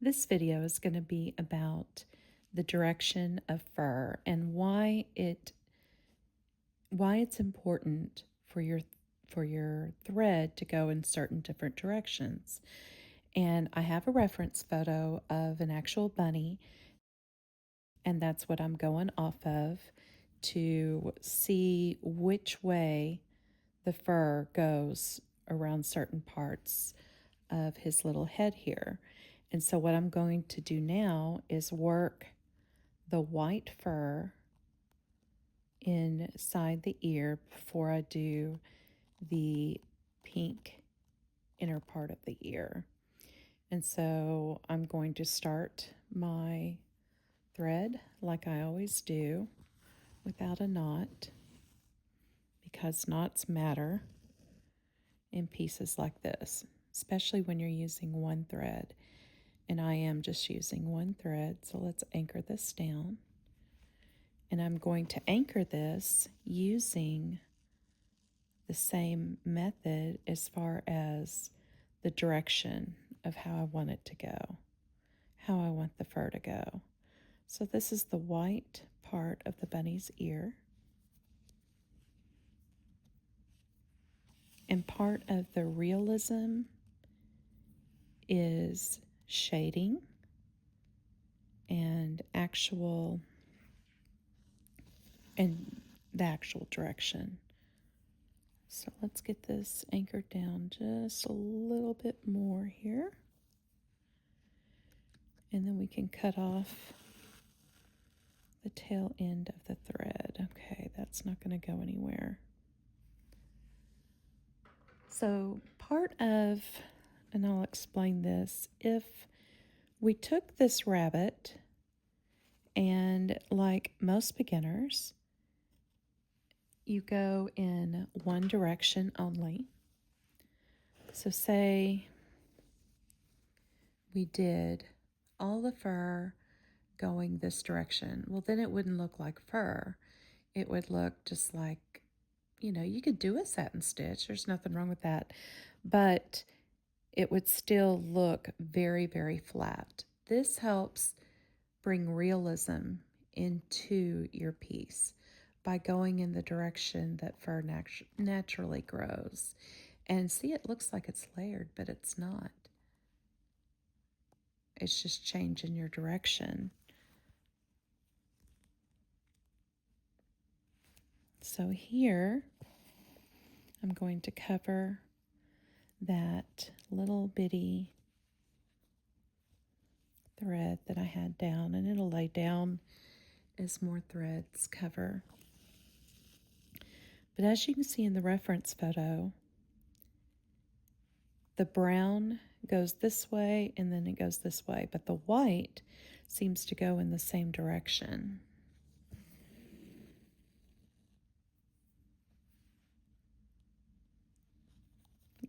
This video is going to be about the direction of fur and why it's important for your thread to go in certain different directions. And I have a reference photo of an actual bunny, and that's what I'm going off of to see which way the fur goes around certain parts of his little head here. And so what I'm going to do now is work the white fur inside the ear before I do the pink inner part of the ear. And so I'm going to start my thread like I always do without a knot, because knots matter in pieces like this, especially when you're using one thread. And I am just using one thread, so let's anchor this down. And I'm going to anchor this using the same method as far as the direction of how I want it to go, how I want the fur to go. So this is the white part of the bunny's ear. And part of the realism is shading and the actual direction. So let's get this anchored down just a little bit more here. And then we can cut off the tail end of the thread. Okay, that's not going to go anywhere. So and I'll explain this, if we took this rabbit and, like most beginners, you go in one direction only. So say we did all the fur going this direction. Well, then it wouldn't look like fur. It would look just like, you could do a satin stitch. There's nothing wrong with that. But it would still look very, very flat. This helps bring realism into your piece by going in the direction that fur naturally grows. And see, it looks like it's layered, but it's not. It's just changing your direction. So here, I'm going to cover that little bitty thread that I had down, and it'll lay down as more threads cover. But as you can see in the reference photo, the brown goes this way and then it goes this way, but the white seems to go in the same direction.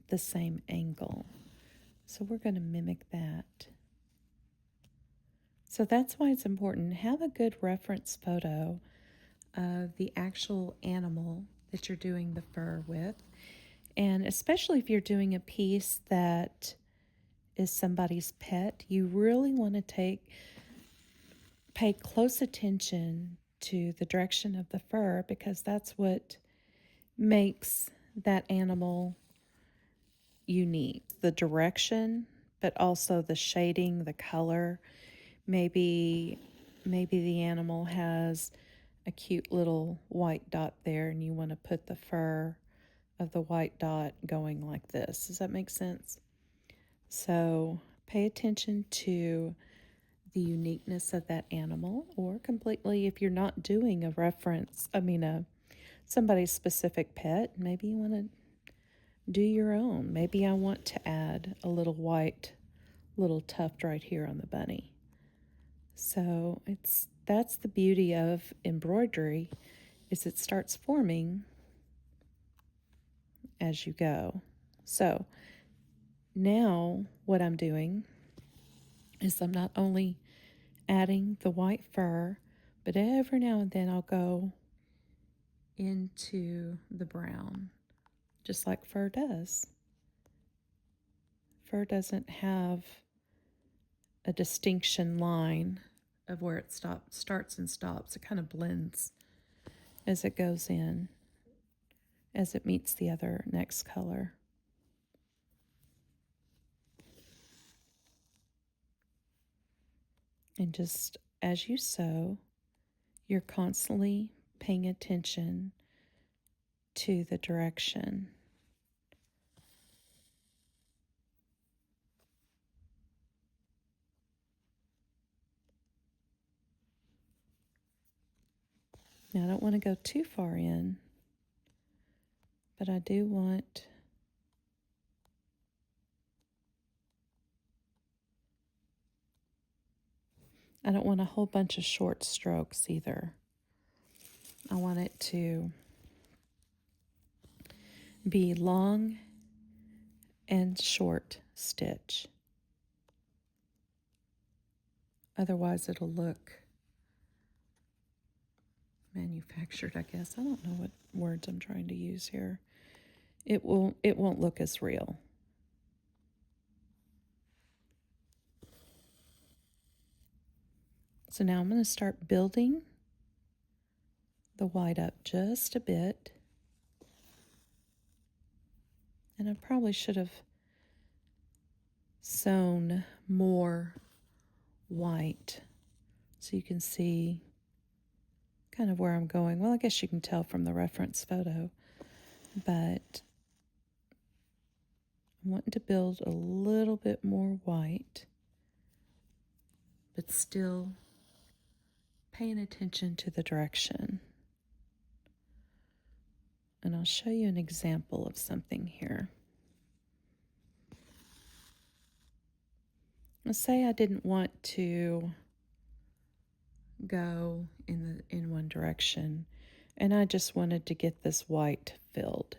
The same angle. So we're going to mimic that. So that's why it's important. Have a good reference photo of the actual animal that you're doing the fur with. And especially if you're doing a piece that is somebody's pet, you really want to pay close attention to the direction of the fur, because that's what makes that animal unique. The direction, but also the shading, the color. Maybe the animal has a cute little white dot there and you want to put the fur of the white dot going like this. Does that make sense? So pay attention to the uniqueness of that animal, or completely, if you're not doing somebody's specific pet, maybe you want to do your own. Maybe I want to add a little white little tuft right here on the bunny. So that's the beauty of embroidery, is it starts forming as you go. So now what I'm doing is I'm not only adding the white fur, but every now and then I'll go into the brown, just like fur does. Fur doesn't have a distinction line of where it starts and stops. It kind of blends as it goes in, as it meets the other next color. And just as you sew, you're constantly paying attention to the direction. Now, I don't want to go too far in, but I do want I don't want a whole bunch of short strokes either. I want it to be long and short stitch. Otherwise, it'll look manufactured, I guess. I don't know what words I'm trying to use here. It won't look as real. So now I'm going to start building the white up just a bit. And I probably should have sewn more white so you can see kind of where I'm going. Well, I guess you can tell from the reference photo, but I'm wanting to build a little bit more white, but still paying attention to the direction. And I'll show you an example of something here. Let's say I didn't want to go in one direction, and I just wanted to get this white filled.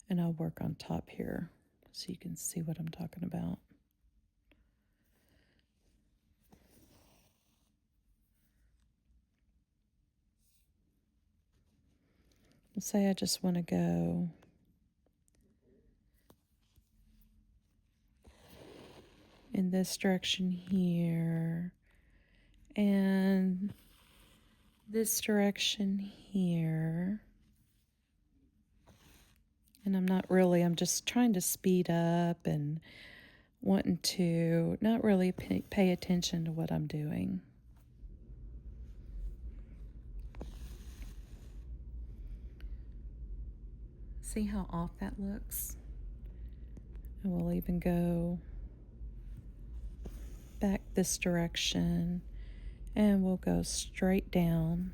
And I'll work on top here so you can see what I'm talking about. Let's say I just want to go in this direction here, and this direction here. And I'm just trying to speed up and wanting to not really pay attention to what I'm doing. See how off that looks? And we'll even go back this direction, and we'll go straight down.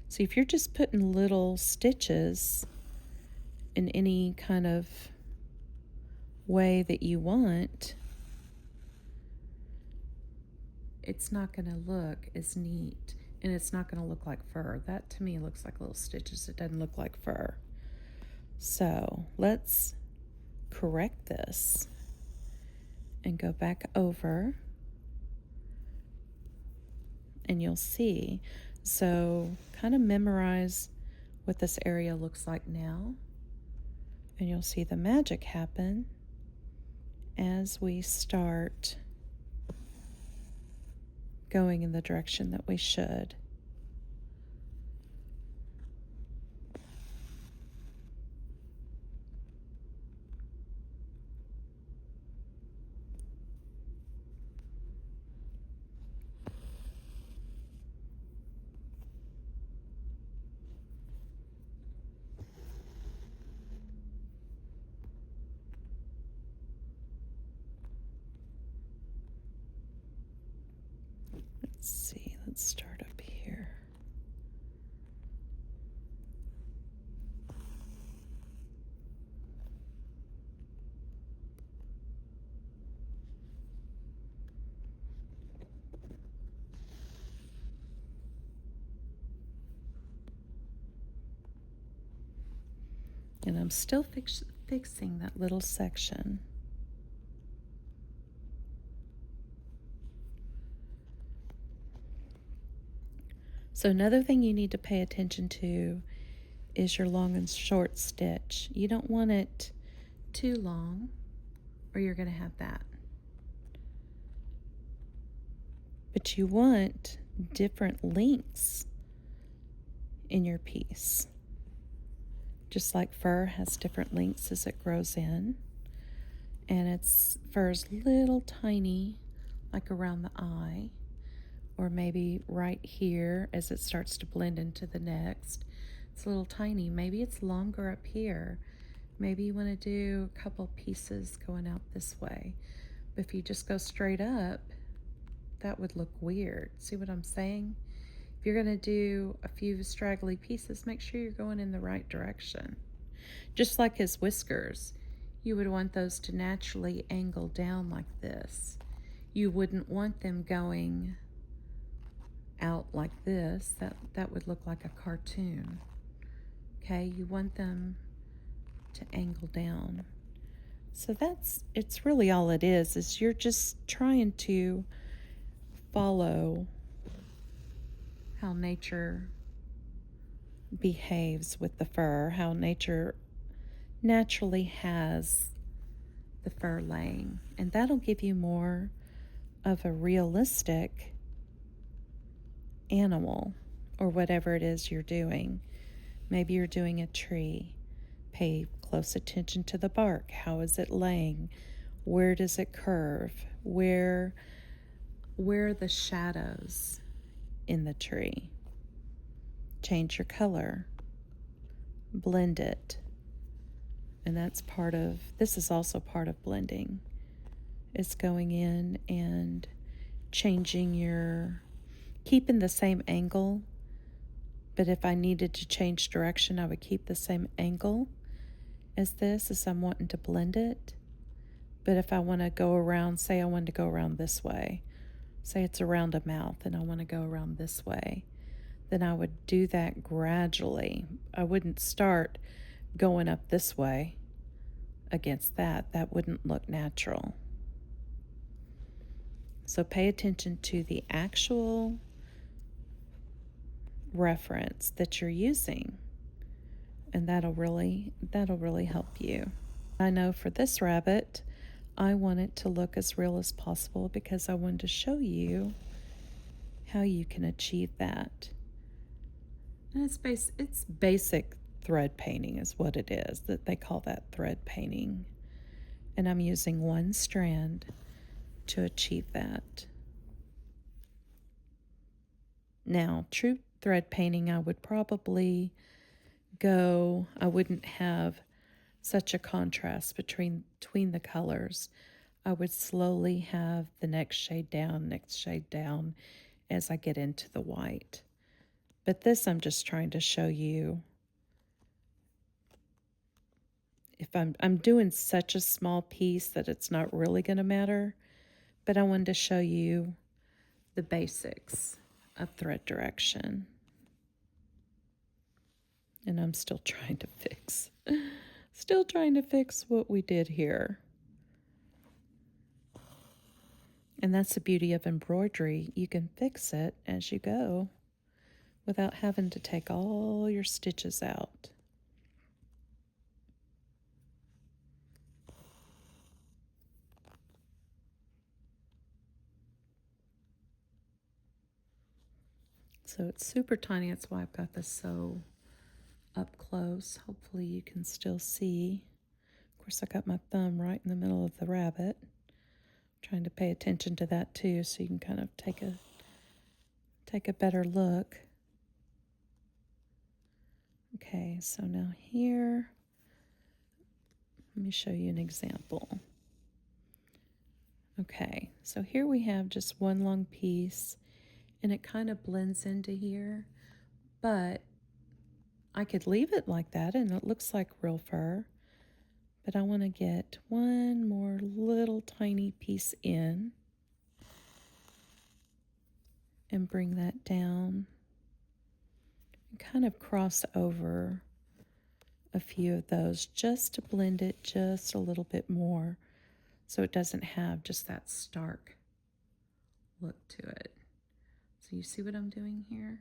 See, if you're just putting little stitches in any kind of way that you want, it's not going to look as neat, and it's not going to look like fur. That to me looks like little stitches. It doesn't look like fur. So let's correct this and go back over, and you'll see. So kind of memorize what this area looks like now, and you'll see the magic happen as we start going in the direction that we should. Let's see, let's start up here. And I'm still fixing that little section. So another thing you need to pay attention to is your long and short stitch. You don't want it too long or you're going to have that. But you want different lengths in your piece. Just like fur has different lengths as it grows in. And fur's little tiny, like around the eye, or maybe right here as it starts to blend into the next. It's a little tiny. Maybe it's longer up here. Maybe you want to do a couple pieces going out this way. But if you just go straight up, that would look weird. See what I'm saying? If you're going to do a few straggly pieces, make sure you're going in the right direction. Just like his whiskers, you would want those to naturally angle down like this. You wouldn't want them going out like this. That would look like a cartoon. Okay, you want them to angle down. So it's really all it is you're just trying to follow how nature behaves with the fur, how nature naturally has the fur laying. And that'll give you more of a realistic animal or whatever it is you're doing. Maybe you're doing a tree. Pay close attention to the bark. How is it laying? Where does it curve? Where are the shadows in the tree? Change your color. Blend it. And this is also part of blending. It's going in and keeping the same angle. But if I needed to change direction, I would keep the same angle as I'm wanting to blend it. But if I want to go around, say I wanted to go around this way, say it's around a mouth and I want to go around this way, then I would do that gradually. I wouldn't start going up this way against that. That wouldn't look natural. So pay attention to the actual reference that you're using, and that'll really help you. I know for this rabbit, I want it to look as real as possible because I wanted to show you how you can achieve that. And it's basic thread painting is what it is, that they call that thread painting. And I'm using one strand to achieve that. Now, true thread painting, I would probably I wouldn't have such a contrast between the colors. I would slowly have the next shade down as I get into the white. But this I'm just trying to show you. If I'm doing such a small piece that it's not really going to matter, but I wanted to show you the basics of thread direction. And I'm still trying to fix what we did here. And that's the beauty of embroidery. You can fix it as you go without having to take all your stitches out. So it's super tiny. That's why I've got this so up close. Hopefully you can still see. Of course, I got my thumb right in the middle of the rabbit. Trying to pay attention to that too, so you can kind of take a better look. Okay, so now here, let me show you an example. Okay, so here we have just one long piece, and it kind of blends into here, but I could leave it like that and it looks like real fur, but I want to get one more little tiny piece in and bring that down and kind of cross over a few of those just to blend it just a little bit more so it doesn't have just that stark look to it. So you see what I'm doing here?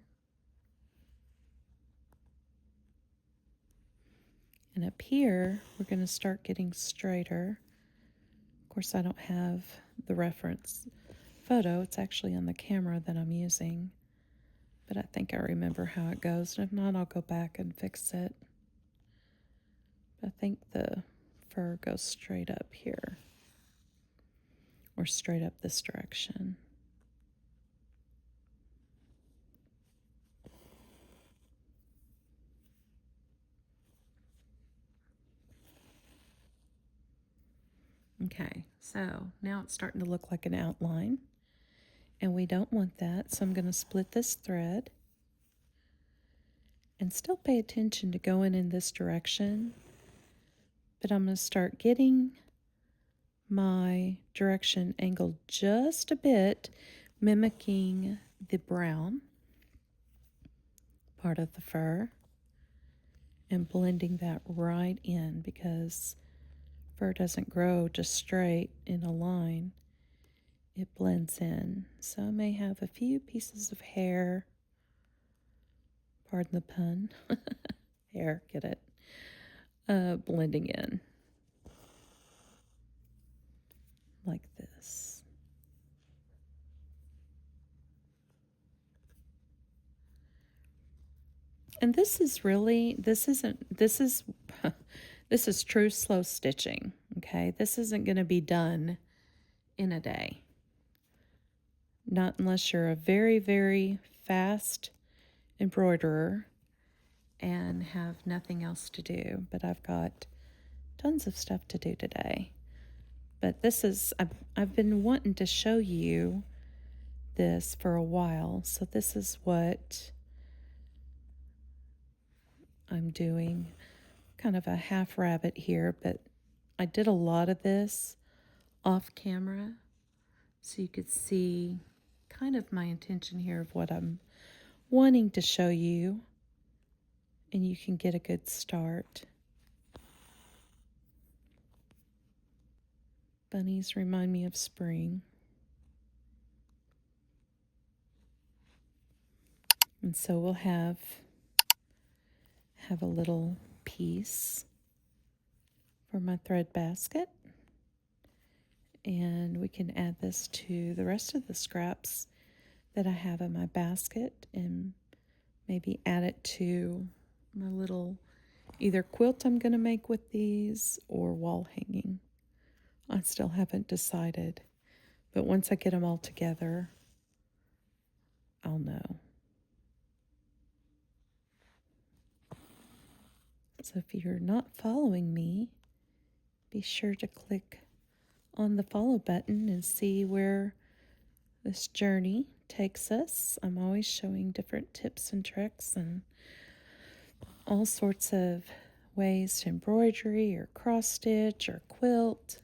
And up here, we're going to start getting straighter. Of course, I don't have the reference photo. It's actually on the camera that I'm using. But I think I remember how it goes. And if not, I'll go back and fix it. I think the fur goes straight up here. Or straight up this direction. Okay, so now it's starting to look like an outline. And we don't want that, so I'm going to split this thread. And still pay attention to going in this direction. But I'm going to start getting my direction angled just a bit, mimicking the brown part of the fur. And blending that right in, because fur doesn't grow just straight in a line. It blends in. So I may have a few pieces of hair, pardon the pun, hair, get it, blending in like this. And this is this is true slow stitching, okay? This isn't going to be done in a day. Not unless you're a very, very fast embroiderer and have nothing else to do. But I've got tons of stuff to do today. But this is, I've been wanting to show you this for a while. So this is what I'm doing. Kind of a half rabbit here, but I did a lot of this off camera. So you could see kind of my intention here of what I'm wanting to show you. And you can get a good start. Bunnies remind me of spring. And so we'll have a little piece for my thread basket. And we can add this to the rest of the scraps that I have in my basket and maybe add it to my little either quilt I'm going to make with these or wall hanging. I still haven't decided, but once I get them all together, I'll know. So if you're not following me, be sure to click on the follow button and see where this journey takes us. I'm always showing different tips and tricks and all sorts of ways to embroidery or cross stitch or quilt.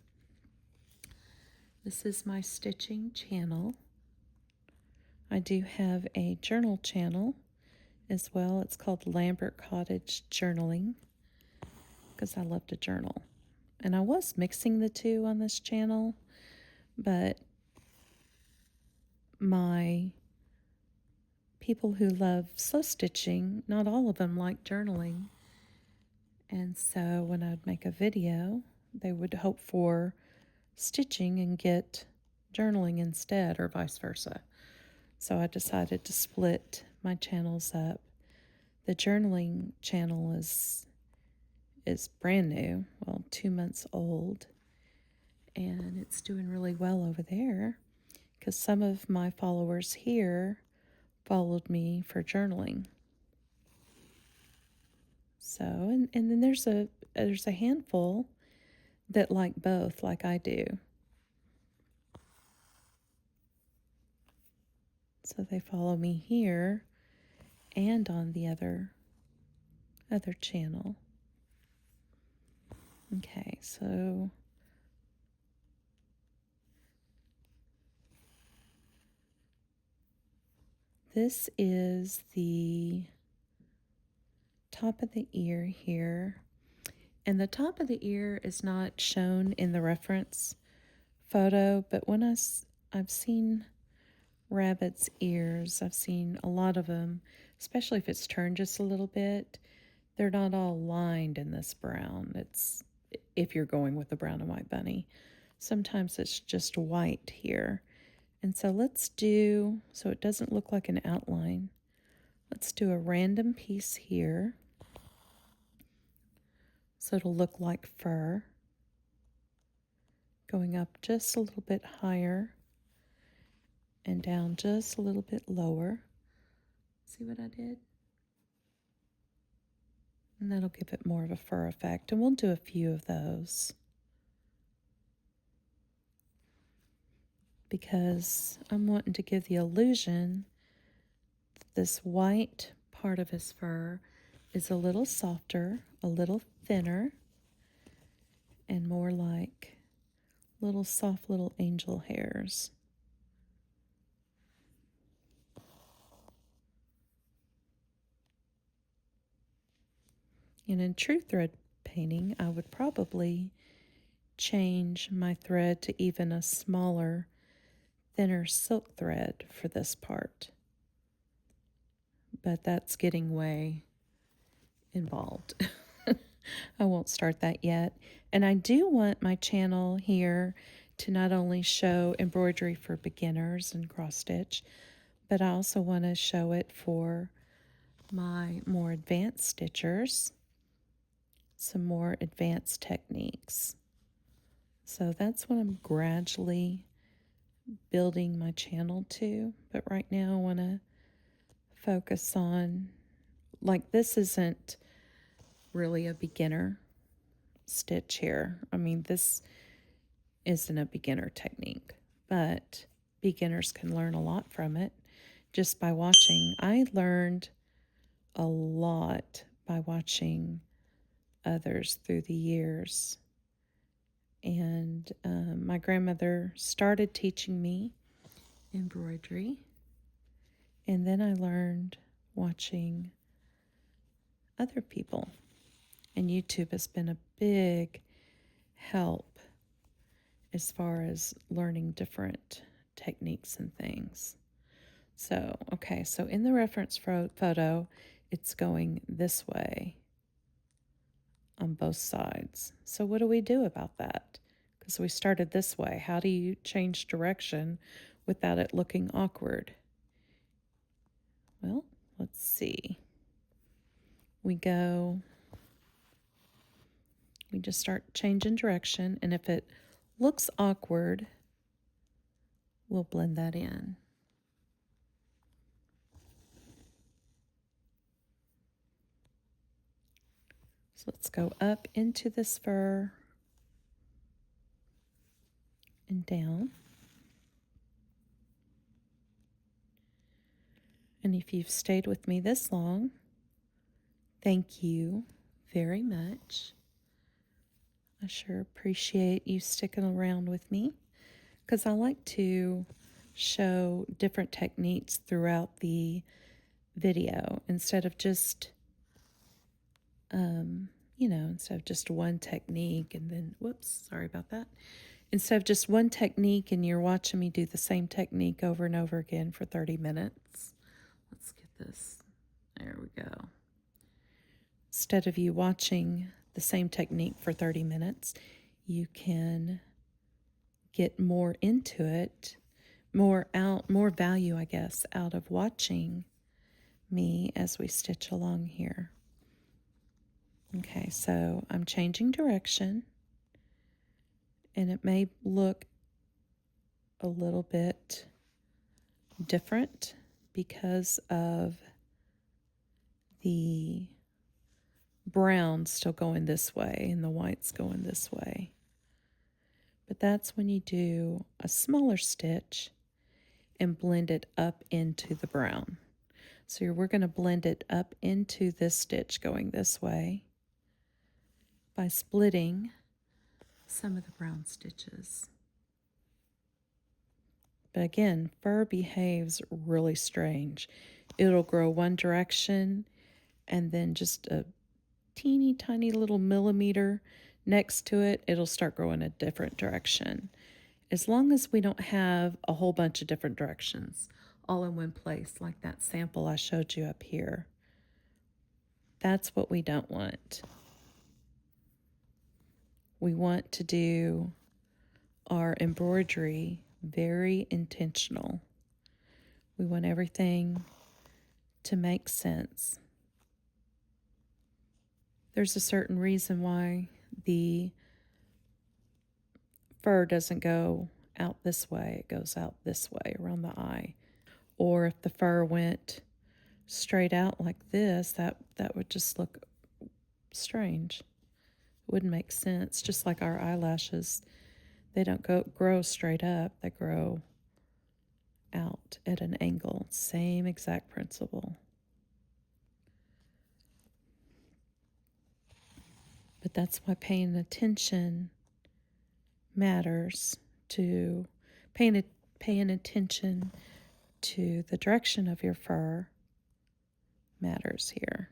This is my stitching channel. I do have a journal channel as well. It's called Lambert Cottage Journaling because I love to journal. And I was mixing the two on this channel, but my people who love slow stitching, not all of them like journaling. And so when I'd make a video, they would hope for stitching and get journaling instead, or vice versa. So I decided to split my channels up. The journaling channel is brand new, well, 2 months old, and it's doing really well over there because some of my followers here followed me for journaling. So, and then there's a handful that like both, like I do. So they follow me here and on the other channel. Okay, so this is the top of the ear here. And the top of the ear is not shown in the reference photo, but when I've seen rabbit's ears, I've seen a lot of them, especially if it's turned just a little bit, they're not all lined in this brown. It's if you're going with the brown and white bunny. Sometimes it's just white here. And so let's do, so it doesn't look like an outline, let's do a random piece here. So it'll look like fur. Going up just a little bit higher and down just a little bit lower. See what I did? And that'll give it more of a fur effect. And we'll do a few of those, because I'm wanting to give the illusion that this white part of his fur is a little softer, a little thinner, and more like little soft little angel hairs. And in true thread painting, I would probably change my thread to even a smaller, thinner silk thread for this part. But that's getting way involved. I won't start that yet. And I do want my channel here to not only show embroidery for beginners and cross stitch, but I also want to show it for my more advanced stitchers, some more advanced techniques. So that's what I'm gradually building my channel to. But right now I want to focus on, like, this isn't really a beginner stitch here. I mean, this isn't a beginner technique, but beginners can learn a lot from it just by watching. I learned a lot by watching others through the years. And my grandmother started teaching me embroidery, and then I learned watching other people. And YouTube has been a big help as far as learning different techniques and things. So, okay, so in the reference photo, it's going this way on both sides. So what do we do about that? Because we started this way. How do you change direction without it looking awkward? Well, let's see. We just start changing direction, and if it looks awkward, we'll blend that in. So let's go up into this fur and down. And if you've stayed with me this long, thank you very much. I sure appreciate you sticking around with me, because I like to show different techniques throughout the video instead of just instead of just one technique and then, whoops, sorry about that. Instead of just one technique and you're watching me do the same technique over and over again for 30 minutes. Let's get this. There we go. Instead of you watching the same technique for 30 minutes, you can get more into it, more value, I guess, out of watching me as we stitch along here. Okay, so I'm changing direction, and it may look a little bit different because of the brown still going this way and the white's going this way. But that's when you do a smaller stitch and blend it up into the brown. So we're going to blend it up into this stitch going this way by splitting some of the brown stitches. But again, fur behaves really strange. It'll grow one direction, and then just a teeny tiny little millimeter next to it, it'll start growing a different direction. As long as we don't have a whole bunch of different directions all in one place, like that sample I showed you up here, That's what we don't want. We want to do our embroidery very intentional. We want everything to make sense. There's a certain reason why the fur doesn't go out this way, it goes out this way around the eye. Or if the fur went straight out like this, that would just look strange. It wouldn't make sense. Just like our eyelashes, they don't grow straight up, they grow out at an angle. Same exact principle. But that's why paying attention matters, to paying attention to the direction of your fur matters here.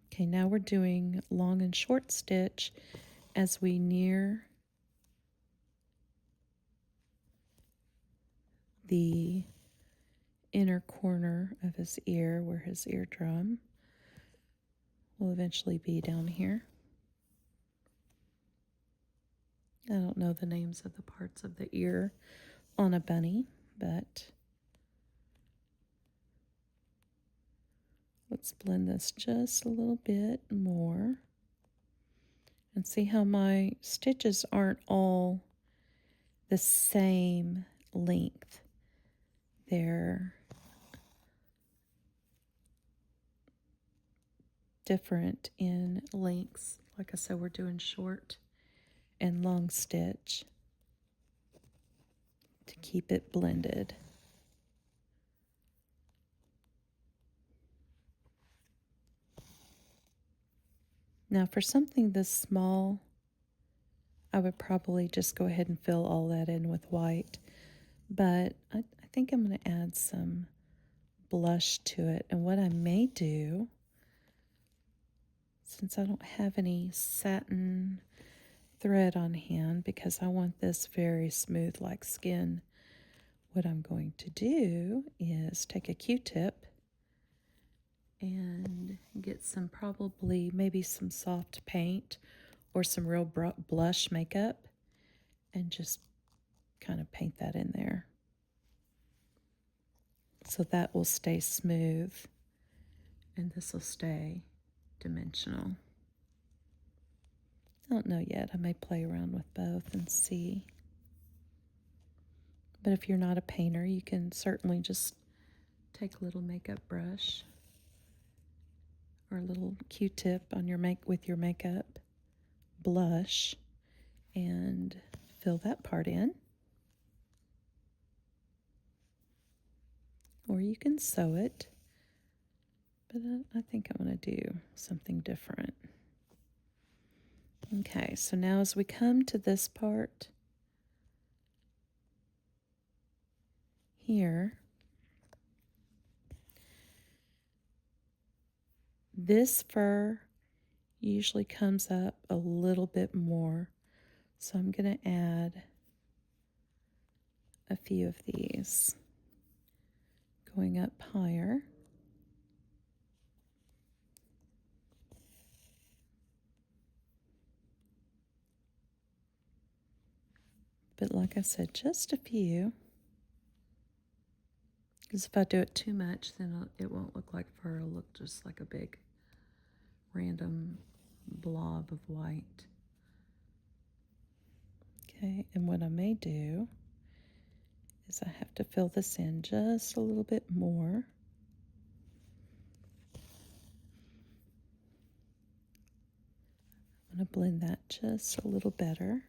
Okay, now we're doing long and short stitch as we near the inner corner of his ear, where his eardrum will eventually be down here. I don't know the names of the parts of the ear on a bunny, but let's blend this just a little bit more and see how my stitches aren't all the same length. They're different in lengths. Like I said, we're doing short and long stitch to keep it blended. Now for something this small, I would probably just go ahead and fill all that in with white, but I think I'm going to add some blush to it. And what I may do, since I don't have any satin thread on hand, because I want this very smooth like skin, what I'm going to do is take a Q-tip and get some, probably maybe some soft paint or some real blush makeup, and just kind of paint that in there so that will stay smooth and this will stay dimensional. I don't know yet. I may play around with both and see. But if you're not a painter, you can certainly just take a little makeup brush or a little Q-tip on your with your makeup, blush, and fill that part in. Or you can sew it, but I think I'm going to do something different. Okay, so now as we come to this part here, this fur usually comes up a little bit more, so I'm going to add a few of these, going up higher. But like I said, just a few. Because if I do it too much, then it won't look like fur. It'll look just like a big random blob of white. Okay, and what I may do is I have to fill this in just a little bit more. I'm going to blend that just a little better.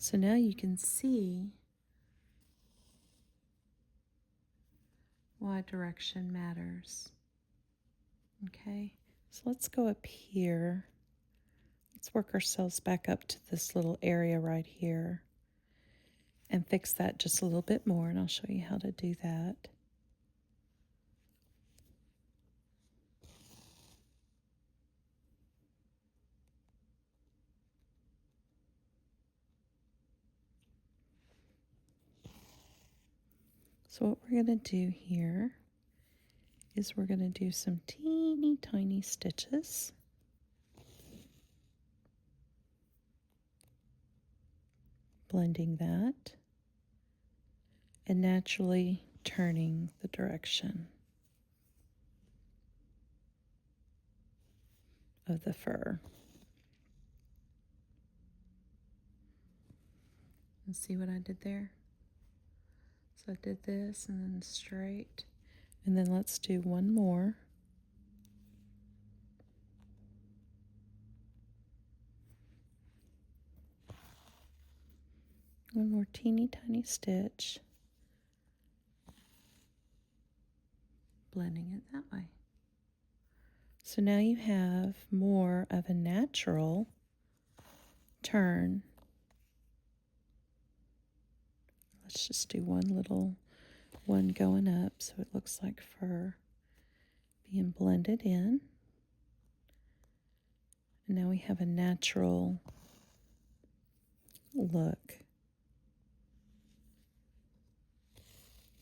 So now you can see why direction matters. Okay, so let's go up here. Let's work ourselves back up to this little area right here and fix that just a little bit more, and I'll show you how to do that. So what we're going to do here is we're going to do some teeny tiny stitches. Blending that and naturally turning the direction of the fur. And see what I did there? So I did this and then straight. And then let's do one more. One more teeny tiny stitch. Blending it that way. So now you have more of a natural turn. Let's just do one little one going up so it looks like fur being blended in. And now we have a natural look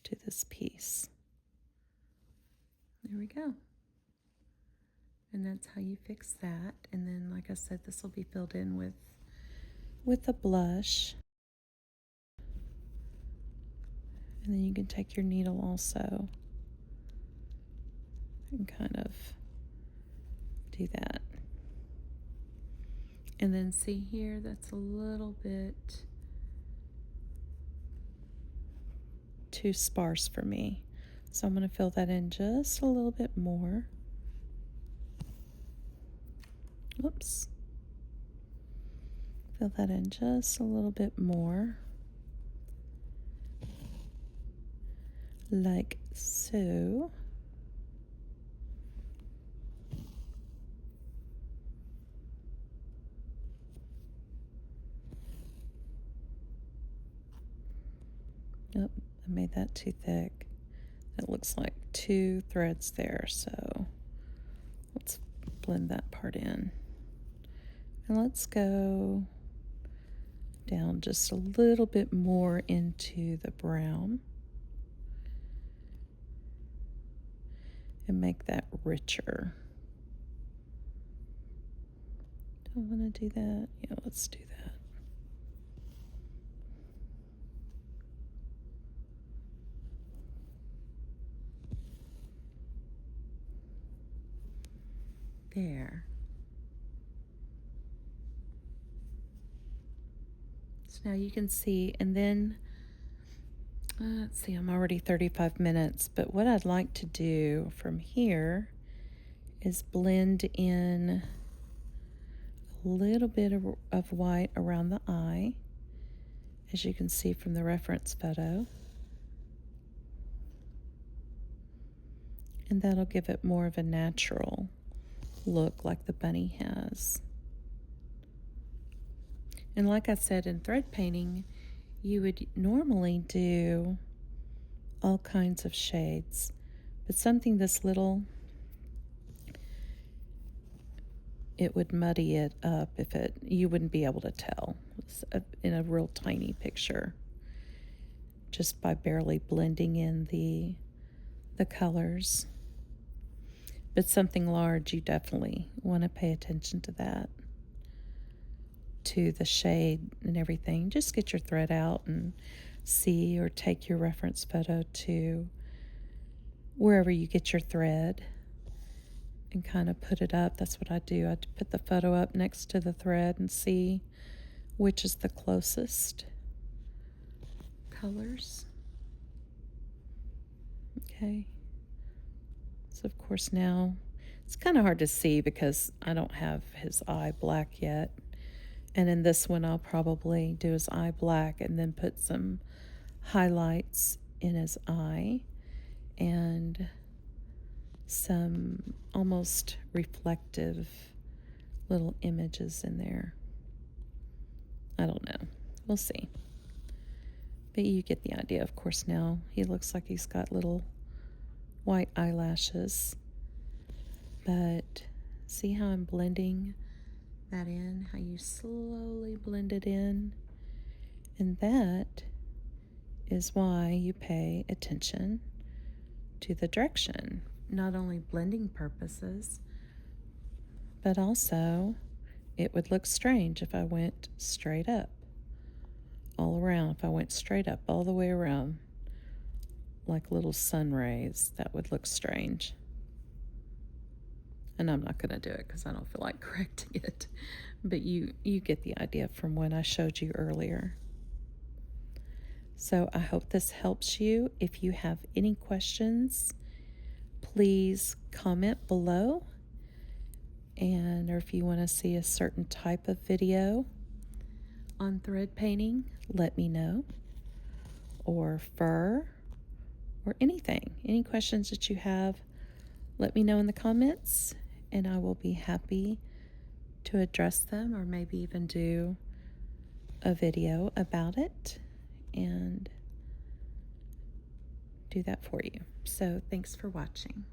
to this piece. There we go. And that's how you fix that. And then, like I said, this will be filled in with a blush. And then you can take your needle also and kind of do that. And then see here, that's a little bit too sparse for me. So I'm going to fill that in just a little bit more. Whoops. Fill that in just a little bit more. Like so. Oh, I made that too thick. It looks like 2 threads there, so let's blend that part in. And let's go down just a little bit more into the brown and make that richer. Do I want to do that? Yeah, let's do that. There. So now you can see, and then let's see, I'm already 35 minutes, but what I'd like to do from here is blend in a little bit of white around the eye, as you can see from the reference photo. And that'll give it more of a natural look like the bunny has. And like I said, in thread painting, you would normally do all kinds of shades, but something this little, it would muddy it up if you wouldn't be able to tell in a real tiny picture just by barely blending in the colors. But something large, you definitely want to pay attention to that, to the shade and everything. Just get your thread out and see, or take your reference photo to wherever you get your thread and kind of put it up. That's what I do. I put the photo up next to the thread and see which is the closest colors. Okay. So of course now it's kind of hard to see because I don't have his eye black yet. And in this one I'll probably do his eye black and then put some highlights in his eye and some almost reflective little images in there. I don't know. We'll see. But you get the idea. Of course, now he looks like he's got little white eyelashes. But see how I'm blending that in? How you slowly blend it in? And that is why you pay attention to the direction. Not only blending purposes, but also it would look strange if I went straight up all around. If I went straight up all the way around like little sun rays, that would look strange. And I'm not going to do it because I don't feel like correcting it. But you get the idea from what I showed you earlier. So I hope this helps you. If you have any questions, please comment below. Or if you want to see a certain type of video on thread painting, let me know. Or fur, or anything. Any questions that you have, let me know in the comments, and I will be happy to address them, or maybe even do a video about it and do that for you. So thanks for watching.